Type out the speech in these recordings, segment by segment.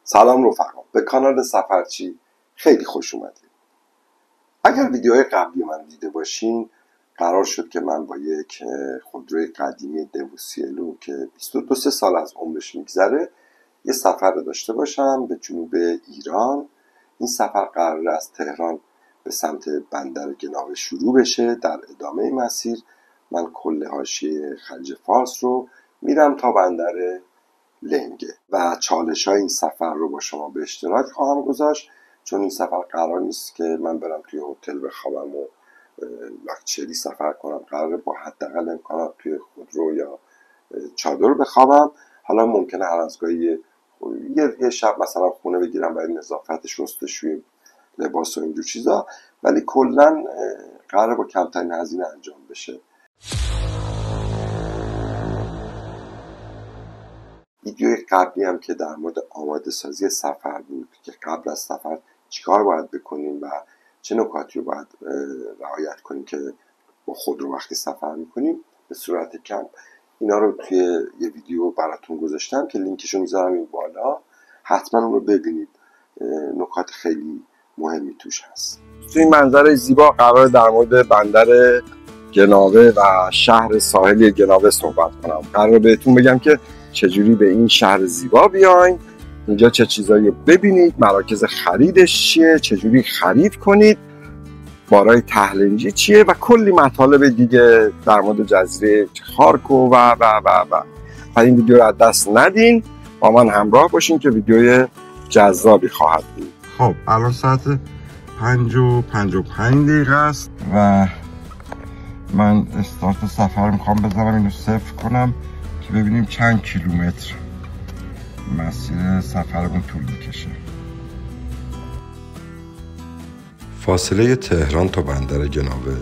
سلام رفقا، به کانال سفرچی خیلی خوش اومدید. اگر ویدیوهای قبلی من دیده باشین، قرار شد که من با یک خودروی قدیمی دوسیلو که 22 سال از عمرش میگذره یه سفر رو داشته باشم به جنوب ایران. این سفر قرار از تهران به سمت بندر گناوه شروع بشه. در ادامه مسیر من کل حاشیه خلیج فارس رو میرم تا بندر لنگه و چالش‌های این سفر رو با شما به اشتراک خواهم گذاشت، چون این سفر قرار نیست که من برم توی هتل بخوابم و لاکچری سفر کنم. قراره با حداقل امکانات توی خودرو یا چادر بخوابم. حالا ممکنه هر از گاهی یه شب مثلا خونه بگیرم برای نظافت، شستشوی لباس و اینجور چیزا، ولی کلا قراره با کمترین هزینه انجام بشه. ویدیوی قبلی هم که در مورد آماده سازی سفر بود که قبل از سفر چیکار باید بکنیم و چه نکاتی رو باید رعایت کنیم که با خودرو وقتی سفر میکنیم، به صورت کم اینا رو توی یه ویدیو براتون گذاشتم که لینکشو میذارم این بالا، حتما اون رو ببینید. نکات خیلی مهمی توش هست. تو این منظره زیبا قرار در مورد بندر گناوه و شهر ساحلی گناوه صحبت کنم. قرار بهتون بگم که چجوری به این شهر زیبا بیاین، اینجا چه چیزایی ببینید، مراکز خریدش چیه، چجوری خرید کنید، بارای تهلنجی چیه و کلی مطالب دیگه در مورد جزیره خارکو و این ویدیو رو از دست ندین، با من همراه باشین که ویدیوی جذابی خواهد بود. خب الان ساعت 5:55 است و من استارت سفر میخوام بذارم، اینو صفر کنم که ببینیم چند کیلومتر مسیر سفرمون طول میکشه. فاصله تهران تا بندر گناوه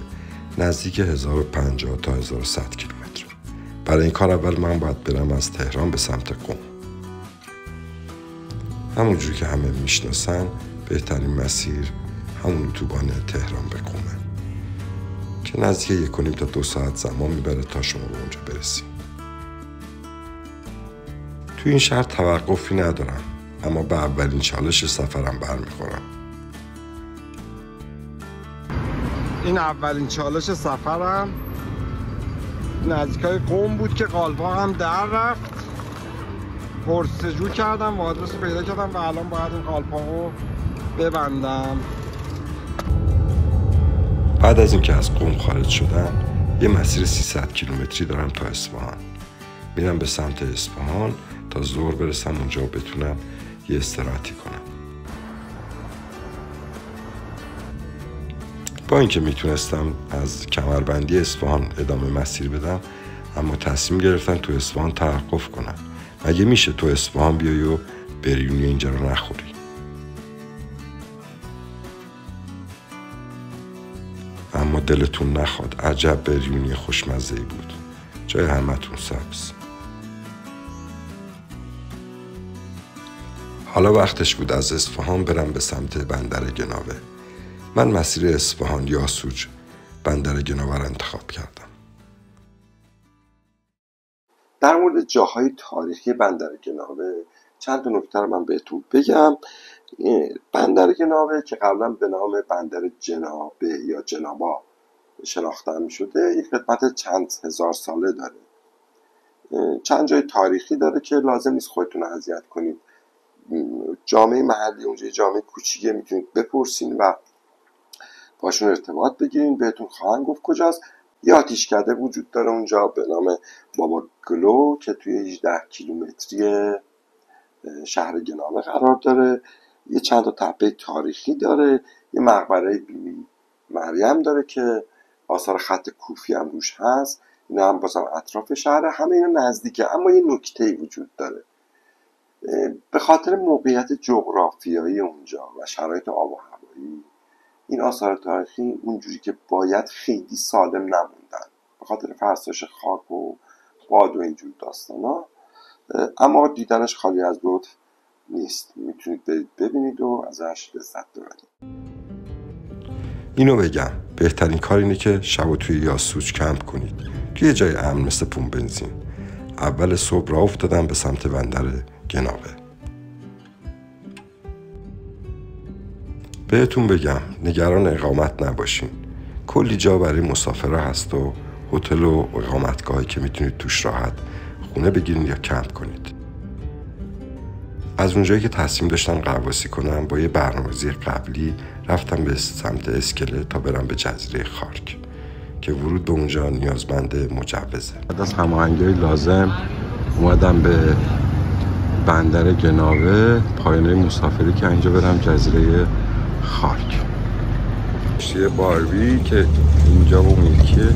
نزدیک 1050 تا 1100 کیلومتر. برای این کار اول من باید برم از تهران به سمت قم. همونجوری که همه میشناسن بهترین مسیر همون اتوبان تهران به قمه که نزدیک 1.5 تا 2 ساعت زمان میبره تا شما به اونجا برسیم. توی این شهر توقفی ندارم، اما به اولین چالش سفرم برمیخورم. این اولین چالش سفرم نزدیکای قم بود که قالپا هم در رفت. پرسجو کردم و آدرس رو پیدا کردم و الان باید این قالپا رو ببندم. بعد از اینکه از قم خارج شدم یه مسیر 300 کیلومتری دارم تا اصفهان. میرم به سمت اصفهان تا ظهر برسم اونجا و بتونم یه استراحتی کنم. با اینکه میتونستم از کمربندی اصفهان ادامه مسیر بدم، اما تصمیم گرفتم تو اصفهان توقف کنم. مگه میشه تو اصفهان بیای و بریونی اینجا رو نخوری؟ اما دلتون نخواد، عجب بریونی خوشمزه‌ای بود. جای همتون سبز. حالا وقتش بود از اصفهان برم به سمت بندر گناوه. من مسیر اصفهان یاسوج بندر گناوه رو انتخاب کردم. در مورد جاهای تاریخی بندر گناوه چند تا نکته رو من بهتون بگم. بندر گناوه که قبلا به نام بندر جنابه یا جنابا شناخته می شده، یک خدمت چند هزار ساله داره. چند جای تاریخی داره که لازم نیست خودتون اذیت کنید. جامعه محلی اونجا جامعه کوچیکه، میتونید بپرسین و باشون ارتباط بگیرین، بهتون خواهند گفت کجاست. یه آتیشکده وجود داره اونجا به نام بابا گلو که توی 18 کیلومتری شهر گناوه قرار داره. یه چند تا تپه تاریخی داره. یه مقبره بیبی مریم داره که آثار خط کوفی هم روش هست. اینا هم بازم اطراف شهر، همه اینا نزدیکه. اما یه نکته‌ای وجود داره. به خاطر موقعیت جغرافیایی اونجا و شرایط آب و هوایی، این آثار تاریخی اونجوری که باید خیلی سالم نموندن به خاطر فرسایش خاک و باد و اینجور داستانا. اما دیدنش خالی از لطف نیست. میتونید برید ببینید و ازش لذت ببرید. اینو بگم، بهترین کار اینه که شبو توی یاسوج کمپ کنید، توی جای امن مثل پمپ بنزین. اول صبح راه افتادم به سمت بندر گناوه. بهتون بگم نگران اقامت نباشین. کلی جا برای مسافرها هست و هتل و اقامتگاهی که میتونید توش راحت خونه بگیرین یا کمپ کنید. از اونجایی که تصمیم داشتم غواصی کنم با یه برنامه‌ریزی قبلی رفتم به سمت اسکله تا برم به جزیره خارک که ورود به اونجا نیازمند مجوزه. بعد از هماهنگی‌های لازم اومدم به بندر گناوه، پایانه مسافری که اینجا برم جزیره خارک. یه باربی که اینجا و میلکیه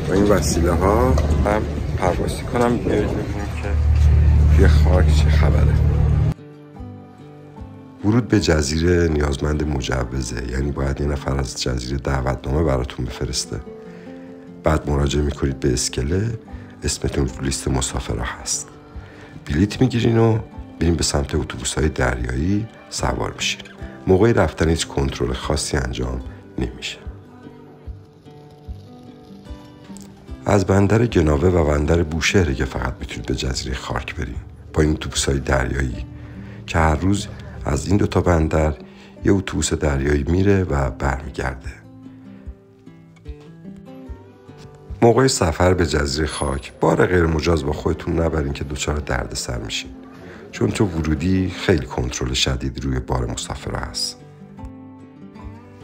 با این وسیله ها هم پروازی کنم ببینیم که توی خارک چه خبره. ورود به جزیره نیازمند مجوزه، یعنی باید یه نفر از جزیره دعوتنامه براتون بفرسته. بعد مراجعه میکنید به اسکله، اسمتون رو لیست مسافرها هست. بلیت میگیرین و بریم به سمت اتوبوس‌های دریایی سوار میشین. موقع رفتن هیچ کنترل خاصی انجام نمیشه. از بندر گناوه و بندر بوشهره که فقط میتونید به جزیره خارک برین با این اتوبوس‌های دریایی که هر روز از این دوتا بندر یه اتوبوس دریایی میره و برمیگرده. موقع سفر به جزیره خاک بار غیر مجاز با خودتون نبرین که دچار دردسر میشین، چون تو ورودی خیلی کنترل شدید روی بار مسافرها هست.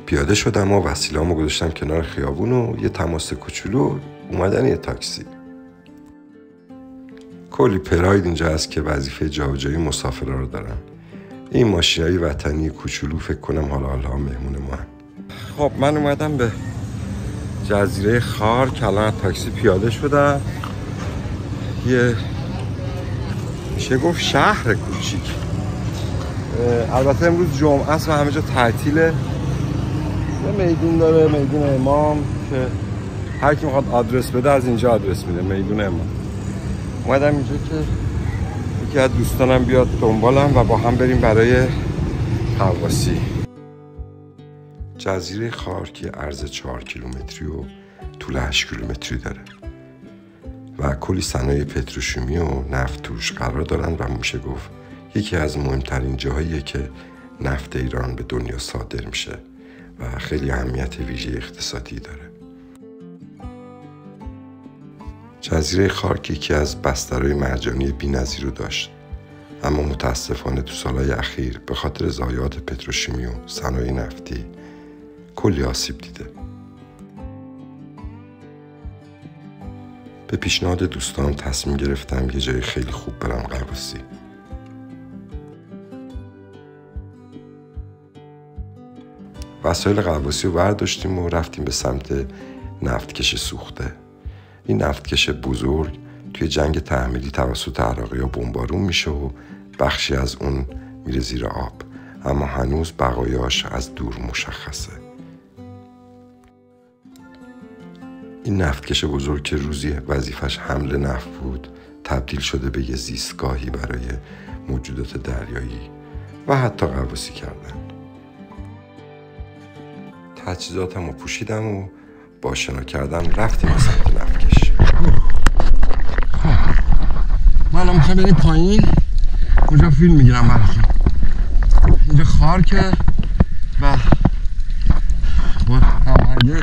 پیاده شدم و وسیله‌امو گذاشتم کنار خیابون و یه تماس کوچولو اومدن یه تاکسی. کلی پراید اینجا هست که وظیفه جابجایی مسافرها رو دارن. این ماشینای وطنی کوچولو فکر کنم حالا مهمون ما هم. خب من اومدم به جزیره خارک، الان تاکسی پیاده شدم. یه میشه گفت شهر کوچیک. البته امروز جمعه است و همه جا تعطیله. یه میدون داره، میدون امام، که هر کی میخواد آدرس بده از اینجا آدرس میده، میدون امام. اومدم اینجا که یکی از دوستانم بیاد دنبالم و با هم بریم برای غواصی. جزیره خارک عرض 4 کیلومتری و طول 8 کیلومتری داره و کلی صنایع پتروشیمی و نفت توش قرار دارن و میشه گفت یکی از مهمترین جاهاییه که نفت ایران به دنیا صادر میشه و خیلی اهمیت ویژه اقتصادی داره. جزیره خارک یکی از بسترهای مرجانی بی‌نظیر رو داشت، اما متاسفانه تو سالهای اخیر به خاطر ضایعات پتروشیمی و صنایع نفتی کلی آسیب دیده. به پیشنهاد دوستان تصمیم گرفتم یه جای خیلی خوب برم غواصی. وسایل غواصی رو برداشتیم و رفتیم به سمت نفتکش سوخته. این نفتکش بزرگ توی جنگ تحمیلی توسط عراقی‌ها بمبارون میشه و بخشی از اون میره زیر آب، اما هنوز بقایاش از دور مشخصه. این نفتکش بزرگ که روزی وظیفش حمل نفت بود تبدیل شده به یه زیستگاهی برای موجودات دریایی و حتی غواصی کردن. تجهیزاتم رو پوشیدم و با شنا کردن رفتیم به سمت نفتکش. ما الان میخوایم بریم پایین، اونجا فیلم میگیرم براتون. اینجا خارکه و با هماهنگی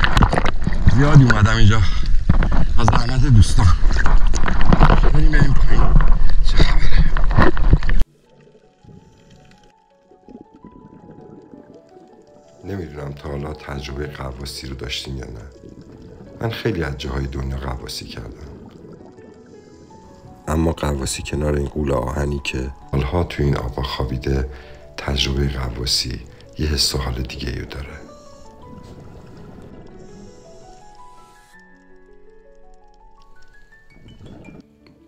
زیادی اومدم اینجا از زحمت دوستان. بریم پایین چه خبره. نمیدونم تا حالا تجربه غواصی رو داشتین یا نه. من خیلی از جاهای دنیا غواصی کردم، اما غواصی کنار این غول آهنی که حالها تو این آبا خوابیده، تجربه غواصی یه حس و حال دیگه ایو داره.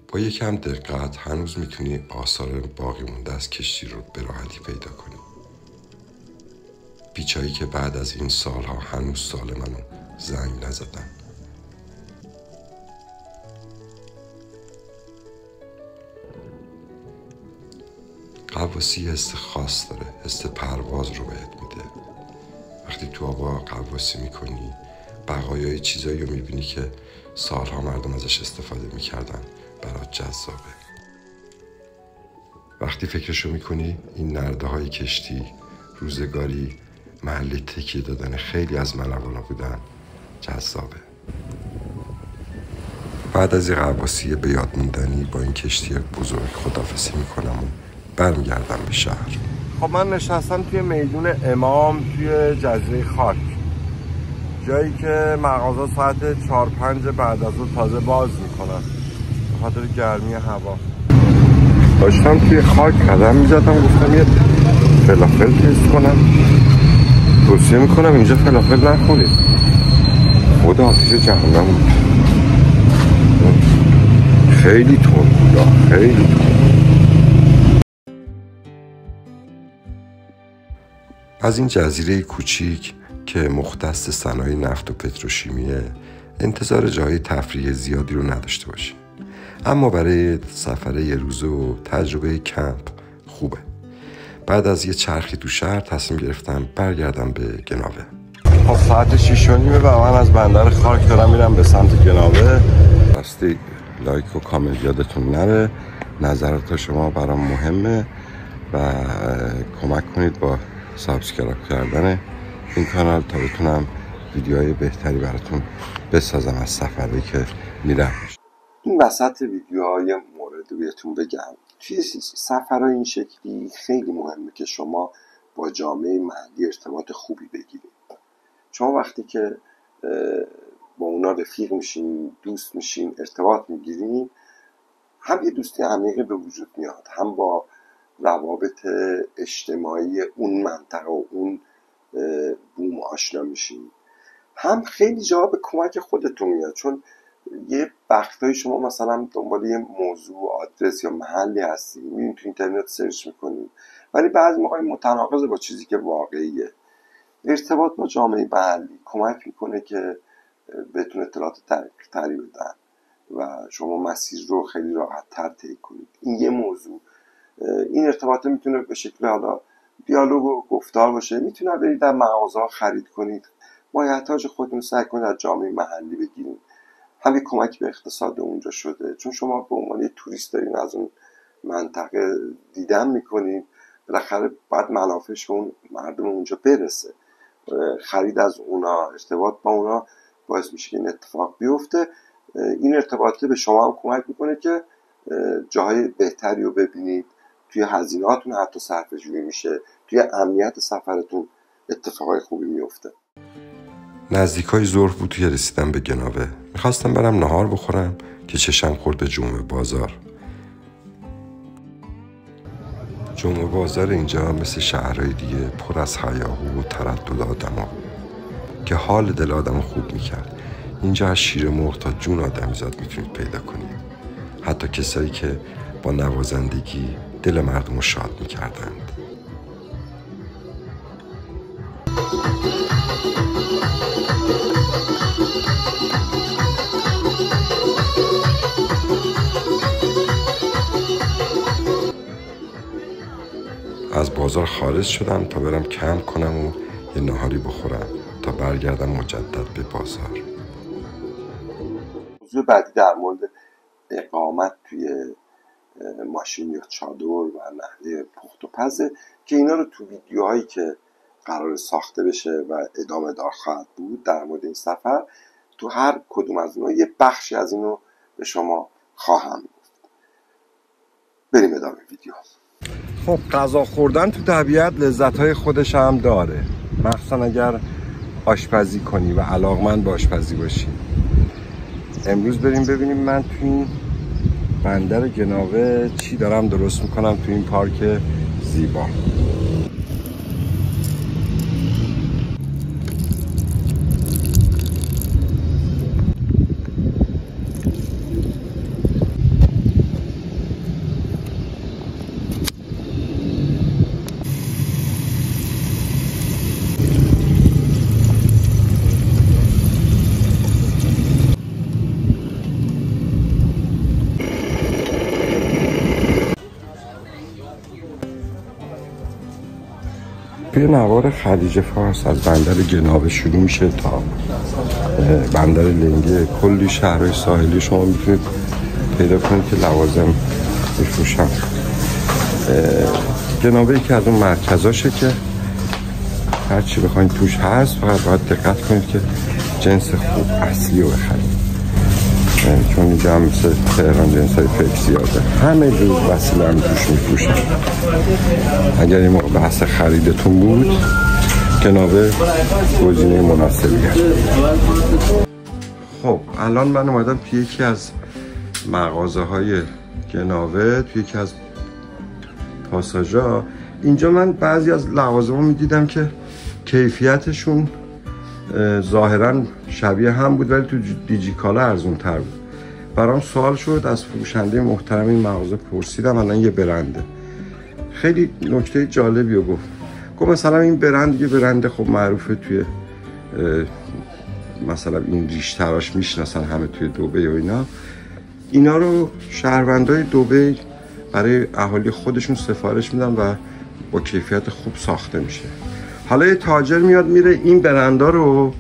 با یکم دقت هنوز میتونی آثار باقی مونده از کشتی رو به راحتی پیدا کنی. پیچایی که بعد از این سالها هنوز سالمن و زنگ نزدن. غواصی حس خاص داره، حس پرواز رو بهت میده. وقتی تو آبا غواصی میکنی بقایای چیزایی رو میبینی که سالها مردم ازش استفاده میکردن، برات جذابه. وقتی فکرشو میکنی این نرده های کشتی روزگاری محلی تکیه دادن خیلی از ملوانا بودن جذابه. بعد از یه غواصی به یاد موندنی با این کشتی بزرگ خداحافظی میکنم و برمیگردم به شهر. خب من نشستم توی میدون امام توی جزیره خاک، جایی که مغازه ساعت 4-5 بعد از اون تازه باز میکنن به خاطر گرمی هوا. داشتم توی خاک قدم میزدم، گفتم یه فلافل تست کنم. توصیه میکنم اینجا فلافل نخورید، خود آتیش جهنم بود. خیلی تند بود، خیلی تند. از این جزیره کوچیک که مختص صنایع نفت و پتروشیمیه انتظار جای تفریح زیادی رو نداشته باشیم، اما برای سفر یه روزه و تجربه کمپ خوبه. بعد از یه چرخی تو شهر تصمیم گرفتم برگردم به گناوه. خب ساعت 6:30 و من از بندر خاک دارم میرم به سمت گناوه. راستی لایک و کامنت یادتون نره، نظرات شما برام مهمه و کمک کنید با سابسکرایب کردن این کانال تا بتونم ویدیوهای بهتری براتون بسازم از سفری که میرم. این وسط ویدیوهای مورد بهتون بگم، توی سفرهای این شکلی خیلی مهمه که شما با جامعه محلی ارتباط خوبی بگیرید. شما وقتی که با اونا رفیق میشین، دوست میشین، ارتباط میگیرین، هم یه دوستی عمیقی به وجود میاد، هم با روابط اجتماعی اون منطقه و اون بوم آشنا میشین، هم خیلی جا به کمک خودتون میاد. چون یه وقتایی شما مثلا دنبال یه موضوع، آدرس یا محلی هستی، میرین تو اینترنت سرچ میکنین، ولی بعضی موقع متناقضه با چیزی که واقعیه. ارتباط با جامعه محلی کمک میکنه که بهتون اطلاعات دقیق‌تری بدن و شما مسیر رو خیلی راحت تر طی کنید. این یه موضوع. این ارتباط میتونه به شکل حالا دیالوگ و گفتار باشه، میتونه برید در مغازه خرید کنید، مایحتاج خودتون سعی کنید از جامعه محلی بگیرید. همین کمک به اقتصاد اونجا شده، چون شما به عنوان توریست دارین از اون منطقه دیدن میکنید، بالاخره بعد منافعش اون مردم اونجا برسه. خرید از اونا، ارتباط با اونا باعث میشه که این اتفاق بیفته. این ارتباطه به شما هم کمک میکنه که جاهای بهتری رو ببینید، توی هزینه‌هاتون حتی صرفه‌جویی میشه، توی امنیت سفرتون اتفاقای خوبی میفته. نزدیکای ظهر بود که رسیدم به گناوه. میخواستم برم نهار بخورم که چشم خورد به جمعه بازار. جمعه بازار اینجا مثل شهرهای دیگه پر از هیاهو و تردد آدما که حال دل آدمو خوب میکرد. اینجا از شیر مرغ تا جون آدمیزاد میتونید پیدا کنید، حتی کسایی که با نوازندگی دل مردم رو شاد میکردند. از بازار خارج شدم تا برم کمپ کنم و یه ناهاری بخورم تا برگردم مجدد به بازار. موضوع بعدی در مورد اقامت توی ماشین یا چادر و نحوه پخت و پزه که اینا رو تو ویدیوهایی که قرار ساخته بشه و ادامه دار خواهد بود در مورد این سفر، تو هر کدوم از اونها یه بخشی از اینو به شما خواهم گفت. بریم ادامه ویدیو. خب غذا خوردن تو طبیعت لذت‌های خودش هم داره، مخصوصا اگر آشپزی کنی و علاقمند به آشپزی باشی. امروز بریم ببینیم من تو این بندر گناوه چی دارم درست میکنم تو این پارک زیبا. توی نوار خلیج فارس از بندر گناوه شروع میشه تا بندر لنگه کلی شهرهای ساحلی شما میتونید پیدا کنید که لوازم بفروشن. گناوه یکی از اون مرکزاشه که هر چی بخواین توش هست، فقط باید دقت کنید که جنس خوب اصلی رو بخرید، چون اینجا هم مثل تهران جنس های فیک زیاده، همه جور وسیله هم توش میفروشن. اگر این موقع بحث خریدتون بود، جنابه گزینه مناسبی هست. خب الان من اومدم توی یکی از مغازه های جنابه، توی یکی از پاساژا. اینجا من بعضی از لوازم میدیدم که کیفیتشون ظاهرا شبیه هم بود ولی تو دیجیکالا ارزون تر بود. برام سوال شد، از فروشنده محترم این مغازه پرسیدم، الان یه برنده خیلی نکته جالبی رو گفت مثلا این برند یه برند خب معروفه توی مثلا این ریشتراش میشناسن همه توی دبی و اینا رو شهروندای دبی برای اهالی خودشون سفارش میدن و با کیفیت خوب ساخته میشه. حالا یه تاجر میاد میره این برندا رو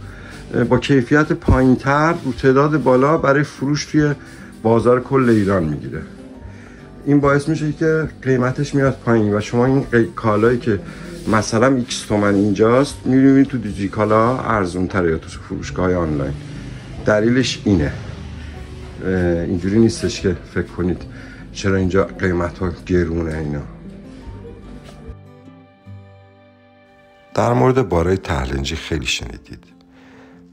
با کیفیت پایینتر رو تعداد بالا برای فروش توی بازار کل ایران میگیره. این باعث میشه که قیمتش میاد پایین و شما این کالایی که مثلا ایکس تومن اینجاست میبینید تو دیجیکالا ارزون تره یا تو فروشگاه آنلاین. دلیلش اینه. اینجوری نیستش که فکر کنید چرا اینجا قیمت ها گرونه. اینا در مورد بارای ته‌لنجی خیلی شنیدید.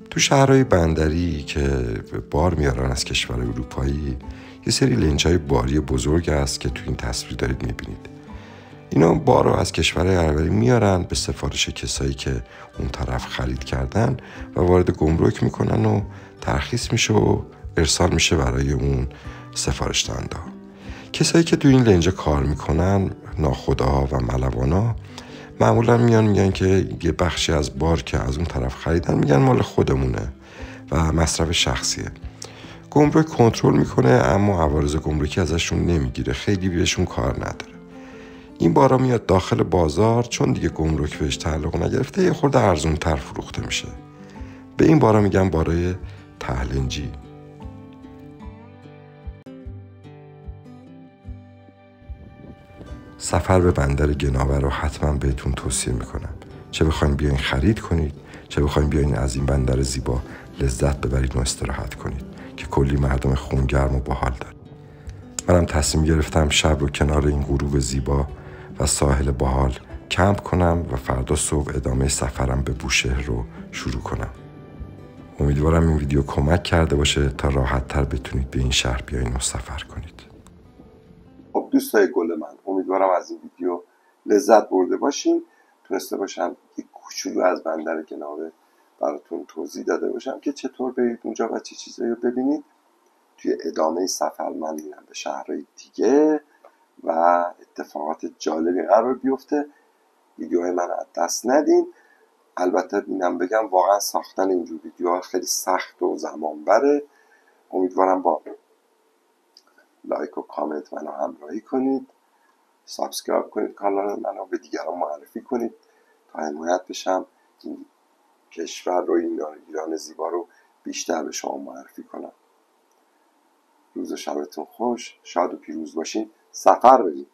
تو شهرهای بندری که بار میارن از کشور اروپایی، یه سری لنج‌های باری بزرگ هست که تو این تصویر دارید میبینید. اینا بار رو از کشورهای اروپایی میارن به سفارش کسایی که اون طرف خرید کردن و وارد گمرک میکنن و ترخیص میشه و ارسال میشه برای اون سفارش دهنده. کسایی که تو این لنجا کار میکنن، ناخداها و ملوانا، معمولا میگن که یه بخشی از بار که از اون طرف خریدن میگن مال خودمونه و مصرف شخصیه. گمرک کنترل میکنه اما عوارض گمرکی ازشون نمیگیره، خیلی بهشون کار نداره. این بارا میاد داخل بازار، چون دیگه گمرک بهش تعلق نگرفته یه خورده ارزون تر فروخته میشه. به این بارا میگن بارای ته‌لنجی. سفر به بندر گناوه رو حتما بهتون توصیه میکنم. چه بخواین بیاین خرید کنید، چه بخواین بیاین از این بندر زیبا لذت ببرید و استراحت کنید که کلی مردم خونگرم و باحال داره. منم تصمیم گرفتم شب رو کنار این غروب زیبا و ساحل باحال کمپ کنم و فردا صبح ادامه سفرم به بوشهر رو شروع کنم. امیدوارم این ویدیو کمک کرده باشه تا راحت تر بتونید به این شهر بیاین و سفر کنید. خب دوستای گل من، امیدوارم از این ویدیو لذت برده باشین. تونسته باشم یک کوچولو از بندر گناوه براتون توضیح داده باشم که چطور برید اونجا و چه چیزایی رو ببینید. توی ادامه سفر من میرم به شهرهای دیگه و اتفاقات جالبی قرار بیفته. ویدیوهای من از دست ندین. البته اینم بگم واقعا ساختن اینجور ویدیوها خیلی سخت و زمان بره. امیدوارم با لایک و کامنت منو همراهی کنید، سابسکرایب کنید کانال منو، به دیگران معرفی کنید تا حمایت بشم این کشور رو، این ایران زیبا رو بیشتر به شما معرفی کنم. روز و شبتون خوش، شاد و پیروز باشین. سفر برید.